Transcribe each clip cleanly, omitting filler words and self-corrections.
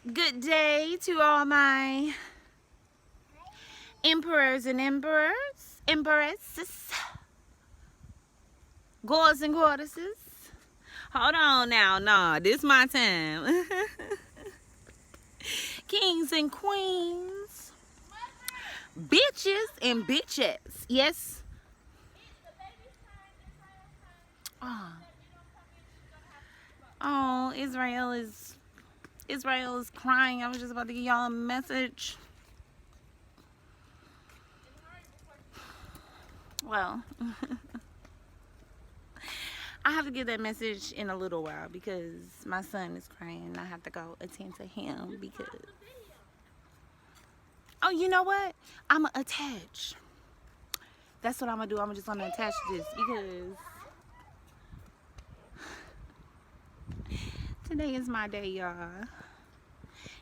Good day to all my emperors and empresses, gods and goddesses. Hold on now, nah, this my time. Kings and queens, bitches and bitches. Yes. Oh, oh, Israel is crying. I was just about to give y'all a message. Well, I have to give that message in a little while because my son is crying. I have to go attend to him because. Oh, you know what? I'm going to attach. That's what I'm going to do. I'm just going to attach this because today is my day, y'all.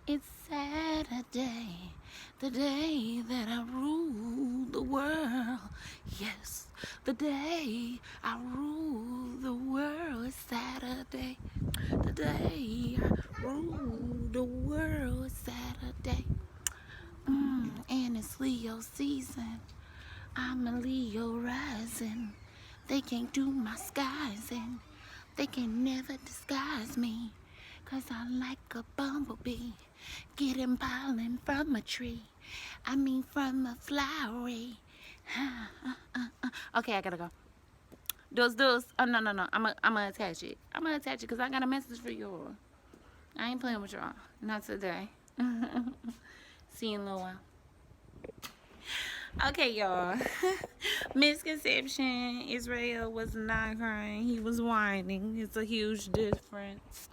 It's Saturday, the day that I rule the world. Yes, the day I rule the world. It's Saturday, the day I rule the world. It's Saturday. And it's Leo season. I'm a Leo rising. They can't do my skies and they can never disguise me. 'Cause I like a bumblebee getting pollen from a tree. I mean from a flowery. Okay, I gotta go. Those. Oh, no. I'm gonna attach it. I'm gonna attach it because I got a message for y'all. I ain't playing with y'all. Not today. See you in a little while. Okay, y'all. Misconception. Israel was not crying. He was whining. It's a huge difference.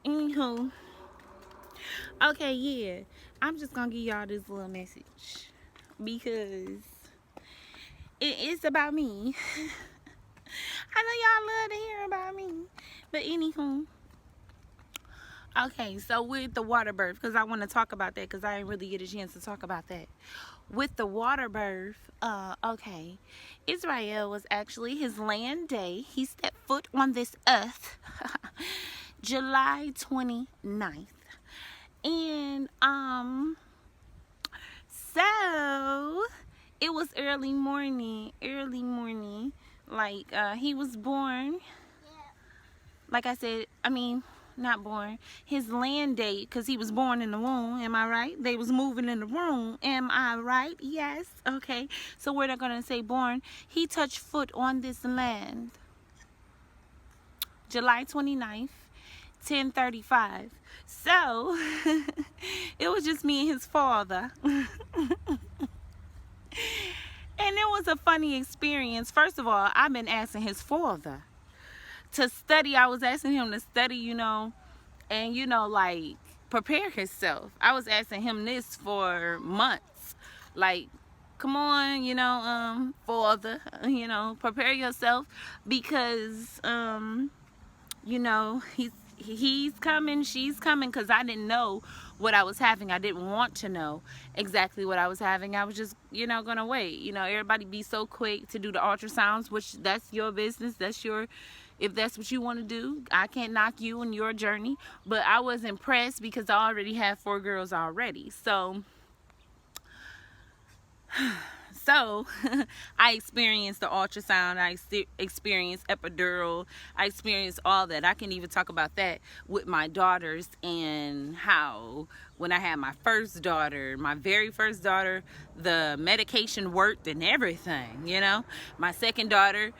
Anywho. Okay, yeah. I'm just gonna give y'all this little message. Because it's about me. I know y'all love to hear about me. But anywho. Okay, so with the water birth, because I want to talk about that because I didn't really get a chance to talk about that. With the water birth, okay, Israel was actually his land day. He stepped foot on this earth July 29th. And, so it was early morning. Like, he was born, like I said, not born, his land date, because he was born in the womb. Am I right? They was moving in the room. Am I right? Yes. Okay. So we're not going to say born. He touched foot on this land July 29th, 10:35. So it was just me and his father. And it was a funny experience. First of all, I've been asking his father to study. I was asking him to study, and like prepare himself. I was asking him this for months. Like, come on, father, prepare yourself because he's coming, she's coming, because I didn't know what I was having. I didn't want to know exactly what I was having. I was just, gonna wait. Everybody be so quick to do the ultrasounds, which that's your business. If that's what you want to do, I can't knock you in your journey. But I was impressed because I already have 4 girls already. So I experienced the ultrasound, I experienced epidural, I experienced all that. I can even talk about that with my daughters and how when I had my first daughter, my very first daughter, the medication worked and everything, My second daughter,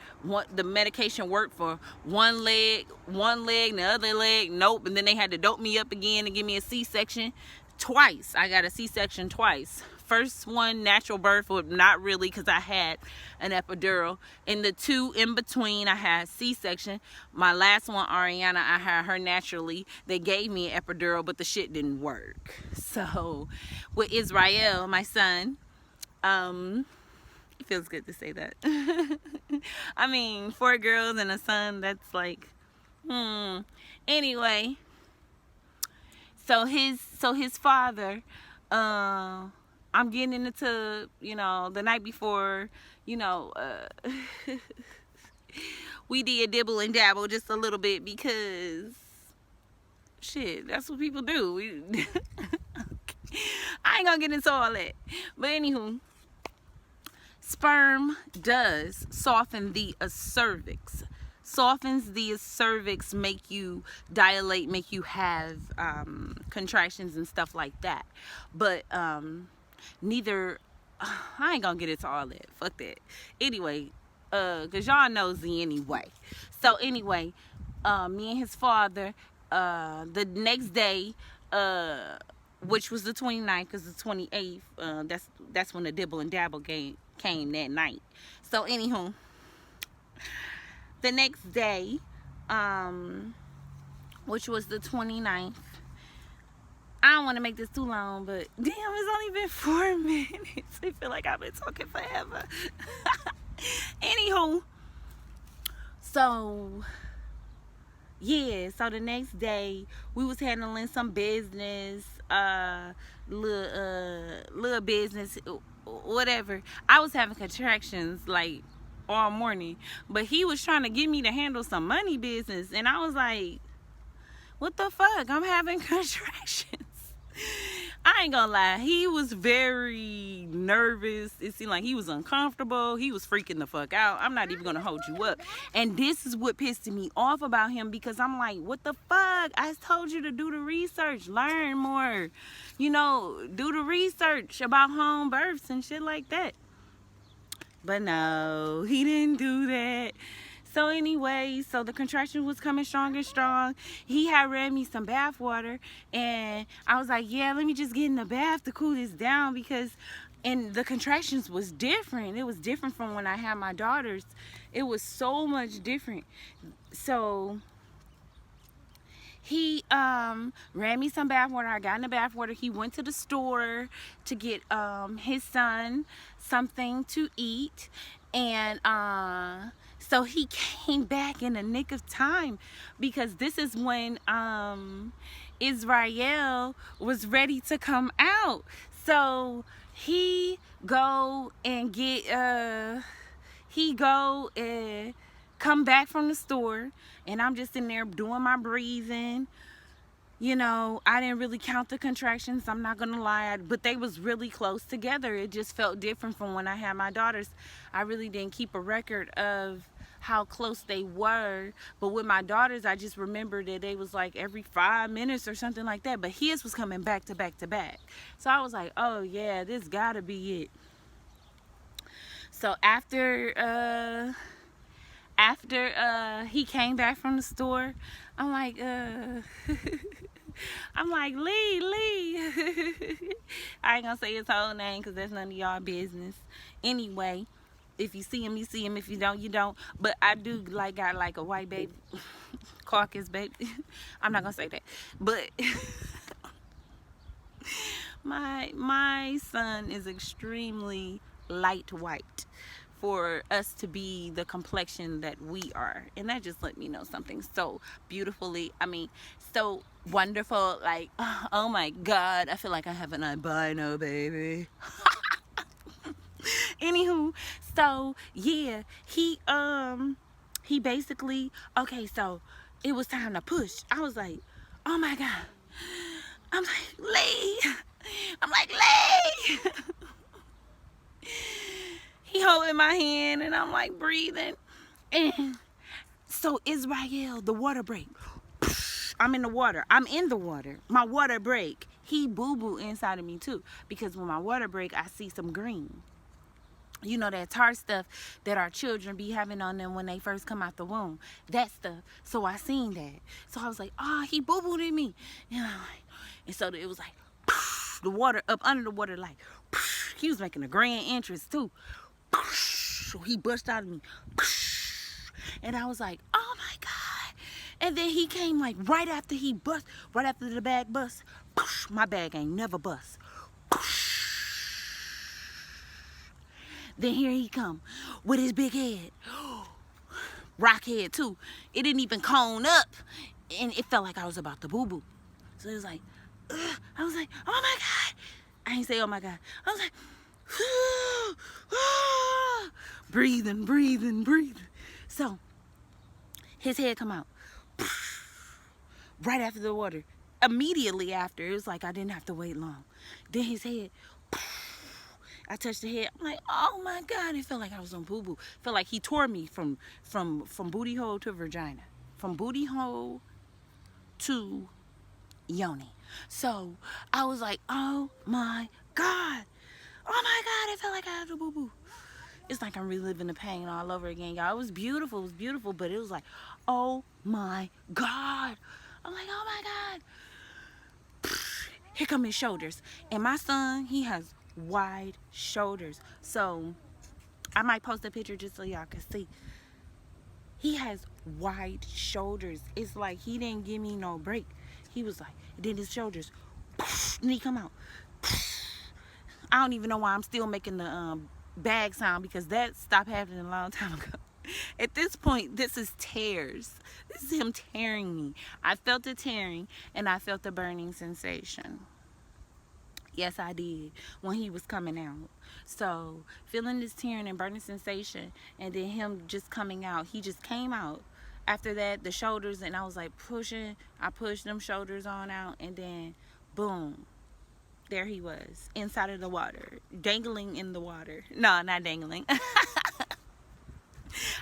the medication worked for one leg, and the other leg, nope. And then they had to dope me up again and give me a C-section twice. I got a C-section twice. First one, natural birth, but not really because I had an epidural. In the 2 in between, I had C-section. My last one, Ariana, I had her naturally. They gave me an epidural, but the shit didn't work. So with Israel, my son, it feels good to say that. 4 girls and a son, that's like, Anyway, so his father, I'm getting into, the night before, we did dibble and dabble just a little bit because Shit, that's what people do. I ain't gonna get into all that. But anywho, sperm does soften the cervix. Softens the cervix, make you dilate, make you have contractions and stuff like that. But neither, I ain't gonna get into all that. Fuck that. Anyway, cause y'all nosy anyway. So anyway, me and his father, the next day, which was the 29th, cause the 28th, that's when the dibble and dabble game came that night. So anywho, the next day, which was the 29th, I don't want to make this too long, but damn, it's only been 4 minutes. I feel like I've been talking forever. Anywho, so yeah, so the next day we was handling some business, little business, whatever. I was having contractions like all morning, but he was trying to get me to handle some money business, and I was like, what the fuck, I'm having contractions. I ain't gonna lie, he was very nervous. It seemed like he was uncomfortable. He was freaking the fuck out. I'm not even gonna hold you up. And this is what pissed me off about him, because I'm like, what the fuck? I told you to do the research, learn more, you know, do the research about home births and shit like that. But no, he didn't do that. So anyway, so the contraction was coming strong and strong. He had ran me some bath water, and I was like, yeah, let me just get in the bath to cool this down, because, and the contractions was different. It was different from when I had my daughters. It was so much different. So he ran me some bath water. I got in the bath water. He went to the store to get his son something to eat, and so he came back in the nick of time, because this is when Israel was ready to come out. So he go and come back from the store, and I'm just in there doing my breathing. You know, I didn't really count the contractions, I'm not gonna lie, but they was really close together. It just felt different from when I had my daughters. I really didn't keep a record of how close they were, but with my daughters, I just remember that they was like every 5 minutes or something like that, but his was coming back to back to back. So I was like, oh yeah, this gotta be it. So after he came back from the store, I'm like, I'm like, Lee. I ain't gonna say his whole name, because that's none of y'all business. Anyway, if you see him, you see him. If you don't, you don't. But I do got like a white baby, Caucus baby. I'm not gonna say that. But my son is extremely light white for us to be the complexion that we are, and that just let me know something so beautifully, so wonderful, like, oh my god, I feel like I have an albino baby. Anywho, so yeah, he basically, okay, so it was time to push. I was like, oh my god, I'm like, Lee, he holding my hand, and I'm like breathing, and so Israel, the water break. I'm in the water. My water break. He boo-boo inside of me too, because when my water break, I see some green. You know, that tar stuff that our children be having on them when they first come out the womb. That stuff. So I seen that. So I was like, oh, he boo-booed in me. And so it was like, the water up under the water, like, he was making a grand entrance too. So he burst out of me. And I was like, oh my god. And then he came like right after the bag bust. My bag ain't never bust. Then here he come with his big head. Rock head too. It didn't even cone up. And it felt like I was about to boo-boo. So it was like, I was like, oh my god. I ain't say oh my god. I was like, breathing. So his head come out. right after the water. Immediately after, it was like I didn't have to wait long. Then his head, I touched the head. I'm like, oh my God! It felt like I was on boo boo. Felt like he tore me from booty hole to vagina, from booty hole to yoni. So I was like, oh my God! Oh my God! It felt like I had a boo boo. It's like I'm reliving the pain all over again, y'all. It was beautiful, but it was like, oh my God! I'm like, oh my God! Here come his shoulders. And my son, he has wide shoulders. So I might post a picture just so y'all can see. He has wide shoulders. It's like he didn't give me no break. He was like, then his shoulders, and he come out. I don't even know why I'm still making the bag sound, because that stopped happening a long time ago. At this point, this is tears. This is him tearing me. I felt the tearing, and I felt the burning sensation. Yes, I did, when he was coming out. So, feeling this tearing and burning sensation, and then him just coming out. He just came out. After that, the shoulders, and I was like pushing. I pushed them shoulders on out, and then, boom. There he was, inside of the water, dangling in the water. No, not dangling.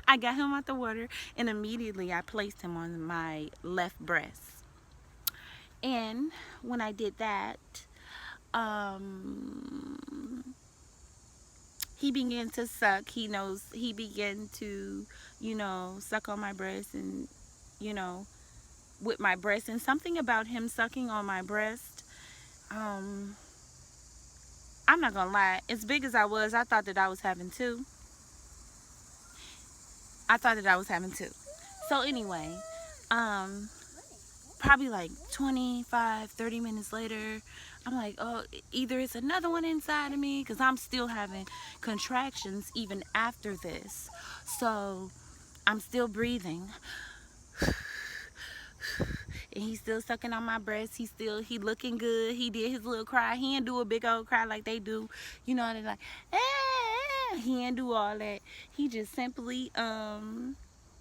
I got him out the water, and immediately I placed him on my left breast. And when I did that, he began to suck. He began to, suck on my breast, and, with my breast. And something about him sucking on my breast, I'm not gonna lie, as big as I was, I thought that I was having two. So anyway, probably like 25, 30 minutes later, I'm like, oh, either it's another one inside of me, because I'm still having contractions even after this. So I'm still breathing. And he's still sucking on my breast. He looking good. He did his little cry. He didn't do a big old cry like they do. They're like, he didn't do all that. He just simply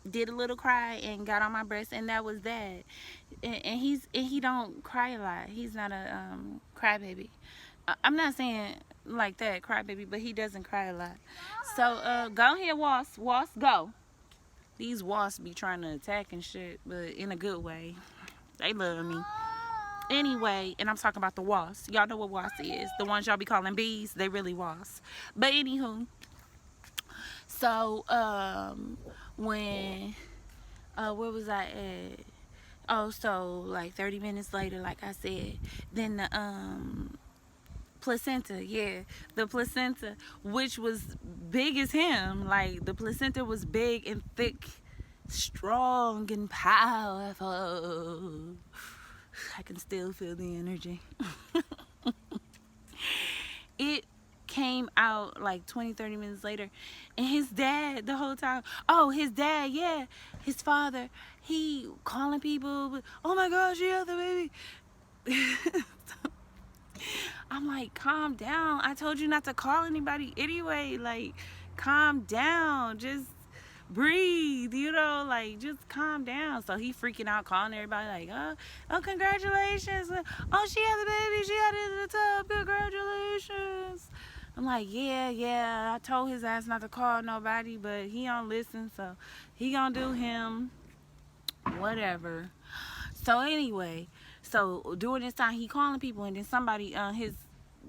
did a little cry and got on my breast, and that was that. And he don't cry a lot. He's not a crybaby. I'm not saying like that, crybaby, but he doesn't cry a lot. So go ahead, wasp. Wasp, go. These wasps be trying to attack and shit, but in a good way. They love me. Anyway, and I'm talking about the wasps. Y'all know what wasp is. The ones y'all be calling bees, they really wasps. But anywho, so when where was I at? Oh, so like 30 minutes later, like I said, then the placenta, the placenta, which was big as him. Like, the placenta was big and thick, strong and powerful. I can still feel the energy. It came out like 20-30 minutes later, and his dad, the whole time, his dad, his father, he calling people, oh my gosh, yeah, the baby. I'm like, calm down. I told you not to call anybody anyway. Like, calm down. Just breathe, like, just calm down. So he freaking out, calling everybody like, oh, congratulations. Oh, she had the baby. She had it in the tub. Congratulations. I'm like, yeah. I told his ass not to call nobody, but he don't listen. So he gonna do him. Whatever. So anyway, so during this time, he calling people, and then somebody, his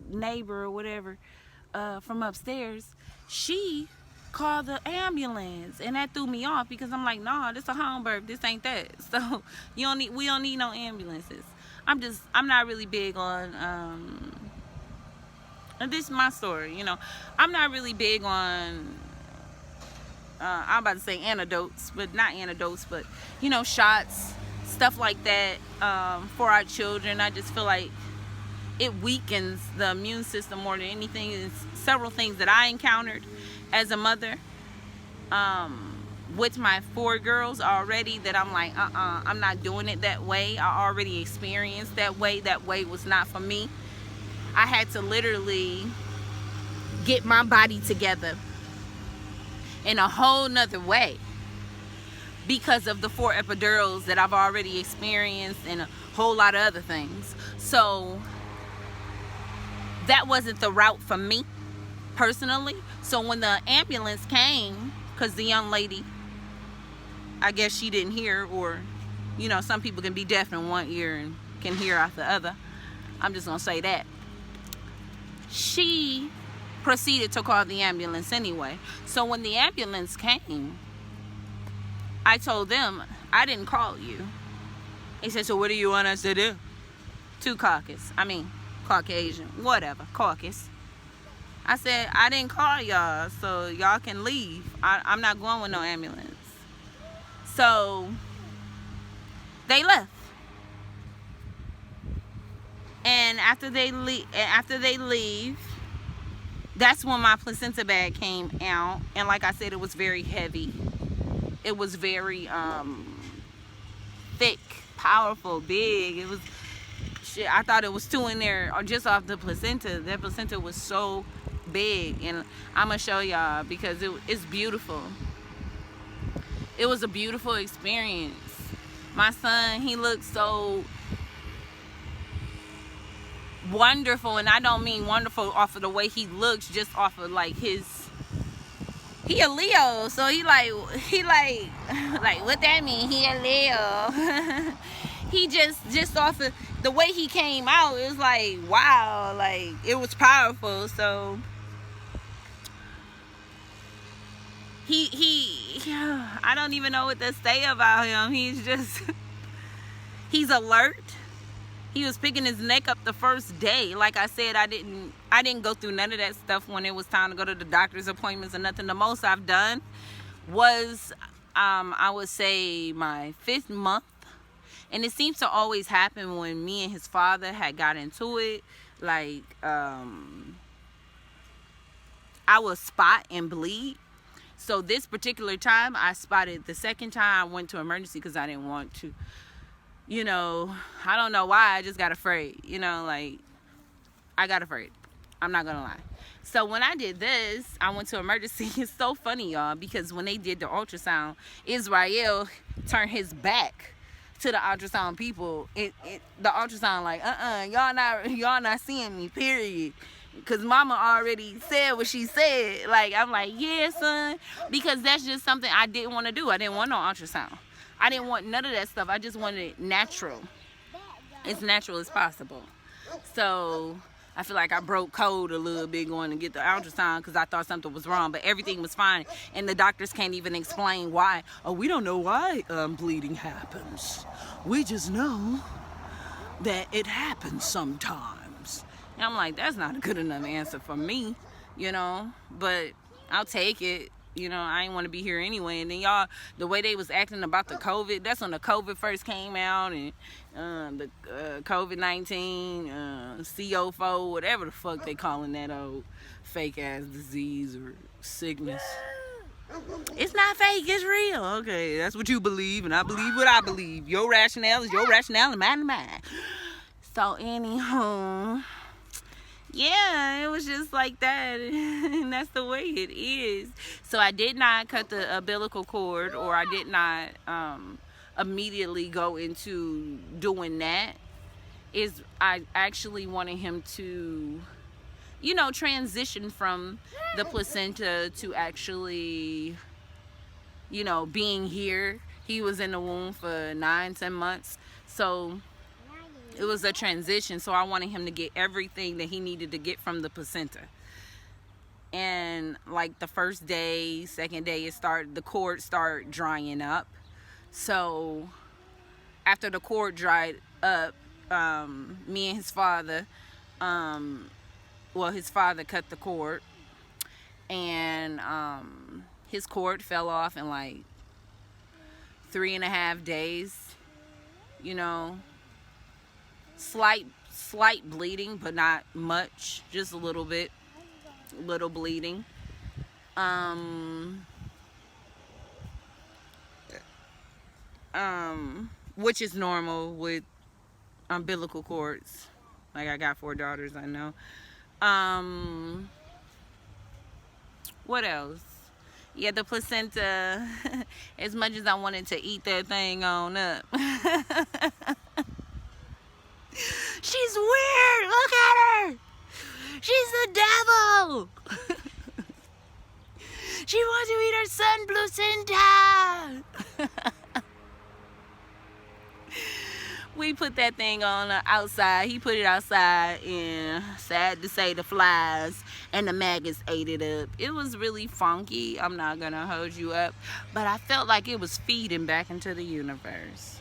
neighbor or whatever, from upstairs, she called the ambulance, and that threw me off, because I'm like, nah, this a home birth, this ain't that. So we don't need no ambulances. I'm not really big on, and this is my story, I'm not really big on, I'm about to say antidotes, but not antidotes, but shots, stuff like that, for our children. I just feel like it weakens the immune system more than anything. It's several things that I encountered as a mother, with my 4 girls already, that I'm like, I'm not doing it that way. I already experienced that way. That way was not for me. I had to literally get my body together in a whole nother way. because of the 4 epidurals that I've already experienced and a whole lot of other things. So that wasn't the route for me personally. So when the ambulance came, because the young lady, I guess she didn't hear, or you know, some people can be deaf in one ear and can hear out the other. I'm just gonna say that. She proceeded to call the ambulance anyway. So when the ambulance came, I told them, I didn't call you. He said, so what do you want us to do? Caucasian, whatever, caucus. I said, I didn't call y'all, so y'all can leave. I'm not going with no ambulance. So they left. And after they leave, that's when my placenta bag came out. And like I said, it was very heavy. It was very thick, powerful, big. It was shit. I thought it was 2 in there, or just off the placenta. That placenta was so big, and I'm gonna show y'all because it's beautiful. It was a beautiful experience. My son, he looked so wonderful, and I don't mean wonderful off of the way he looks, just off of like he a Leo, so he like what that mean? He a Leo. He just off of the way he came out, it was like, wow, like it was powerful. So I don't even know what to say about him. He's alert. He was picking his neck up the first day. Like I said, I didn't go through none of that stuff when it was time to go to the doctor's appointments or nothing. The most I've done was, I would say, my 5th month. And it seems to always happen when me and his father had got into it. Like, I would spot and bleed. So this particular time, I spotted. The second time, I went to emergency because I didn't want to. You know, I don't know why, I just got afraid. You know, like, I got afraid. I'm not gonna lie. So when I did this, I went to emergency. It's so funny, y'all, because when they did the ultrasound, Israel turned his back to the ultrasound people. The ultrasound like, y'all not seeing me, period. Because mama already said what she said. Like, I'm like, yeah, son. Because that's just something I didn't want to do. I didn't want no ultrasound. I didn't want none of that stuff. I just wanted it natural. As natural as possible. So I feel like I broke code a little bit going to get the ultrasound because I thought something was wrong, but everything was fine. And the doctors can't even explain why. Oh, we don't know why bleeding happens. We just know that it happens sometimes. And I'm like, that's not a good enough answer for me, you know, but I'll take it. You know, I ain't want to be here anyway. And then y'all, the way they was acting about the COVID, that's when the COVID first came out, and the COVID-19, CO4, whatever the fuck they calling that old fake ass disease or sickness. It's not fake, it's real. Okay, that's what you believe, and I believe what I believe. Your rationale is your rationale, and mine is mine. So anywho, yeah, it was just like that, and that's the way it is. So I did not cut the umbilical cord, or I did not immediately go into doing that. I actually wanted him to, you know, transition from the placenta to actually, you know, being here. He was in the womb for 9-10 months, so it was a transition. So I wanted him to get everything that he needed to get from the placenta. And like the first day, second day, the cord started drying up. So after the cord dried up, me and his father, his father cut the cord, and his cord fell off in like 3.5 days. You know, slight bleeding, but not much, just a little bit, little bleeding. Which is normal with umbilical cords. Like, I got 4 daughters, I know. What else? Yeah, the placenta. As much as I wanted to eat that thing on up. She's weird. Look at her. She's the devil. She wants to eat her son, placenta. We put that thing on outside. He put it outside, and sad to say, the flies and the maggots ate it up. It was really funky. I'm not gonna hold you up, but I felt like it was feeding back into the universe.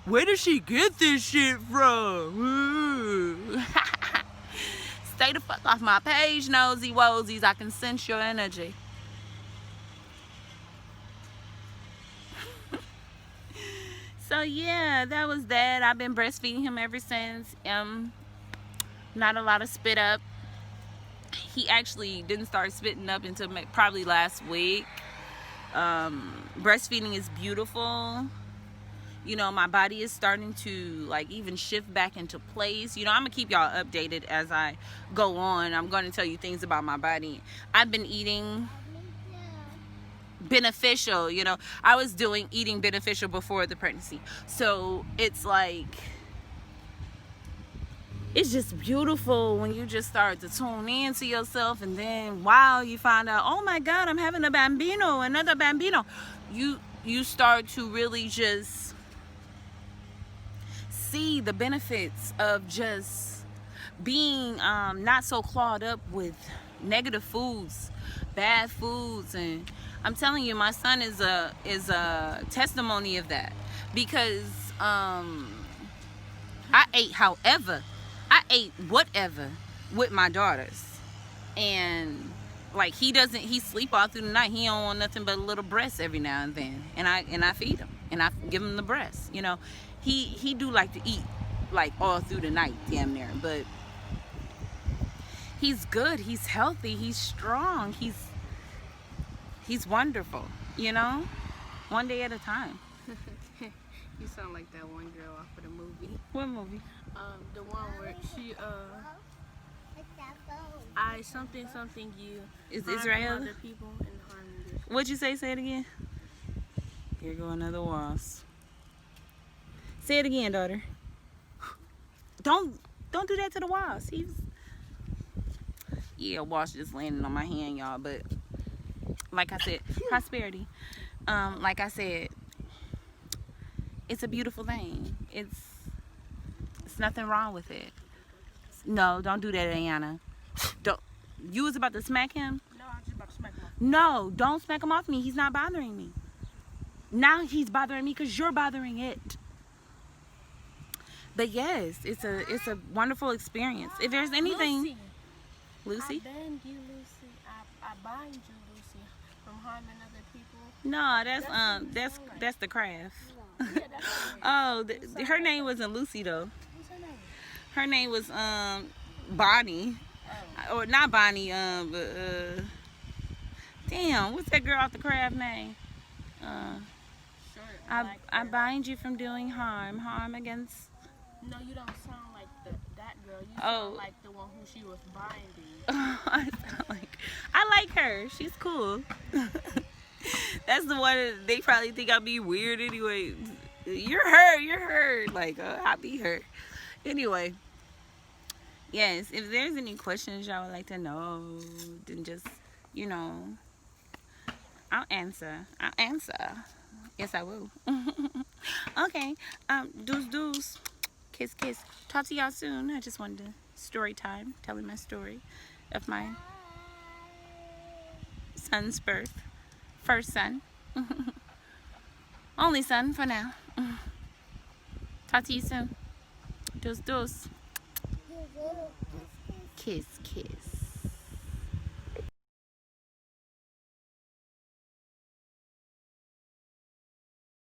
Where did she get this shit from? Stay the fuck off my page, nosy wosies. I can sense your energy. So yeah, that was that. I've been breastfeeding him ever since. Not a lot of spit up. He actually didn't start spitting up until probably last week. Breastfeeding is beautiful. You know, my body is starting to like even shift back into place. You know, I'm gonna keep y'all updated as I go on. I'm going to tell you things about my body. I've been eating beneficial. You know, I was doing eating beneficial before the pregnancy, so it's like, it's just beautiful when you just start to tune in to yourself, and then wow, you find out, oh my god, I'm having a bambino, another bambino. You start to really just see the benefits of just being not so clawed up with negative foods, bad foods. And I'm telling you, my son is a testimony of that, because I ate whatever with my daughters, and like he sleep all through the night. He don't want nothing but a little breast every now and then, and I feed him and I give him the breast. You know, he do like to eat like all through the night, damn near, but he's good, he's healthy, he's strong, he's wonderful, you know, one day at a time. You sound like that one girl off of the movie. What movie? The one where she I something you Is harm Israel? other people and harm yourself. What'd you say? Say it again. Here go another wasp. Say it again, daughter. Don't do that to the wasp. Yeah, wasp just landing on my hand, y'all. But like I said, prosperity. Like I said, it's a beautiful thing. It's nothing wrong with it. No, don't do that, Ayana. Don't. You was about to smack him? No, I was just about to smack him off. No, don't smack him off me. He's not bothering me. Now he's bothering me because you're bothering it. But yes, it's a wonderful experience. If there's anything, Lucy? I banned you, Lucy. I bind you, Lucy, from harming other people. No, that's the craft. Oh, her name wasn't Lucy though. What's her name? Her name was Bonnie, or not Bonnie. But damn, what's that girl off the craft name? I bind you from doing harm against. No, you don't sound like that girl. You Oh. sound like the one who she was binding. I like her. She's cool. That's the one that they probably think I'll be weird anyway. You're her. Like, I'll be her. Anyway, yes, if there's any questions y'all would like to know, then just, you know, I'll answer. Yes, I will. Okay, deuce. Kiss. Talk to y'all soon. I just wanted to story time, telling my story of my son's birth. First son. Only son for now. Talk to you soon. Deuce. Kiss.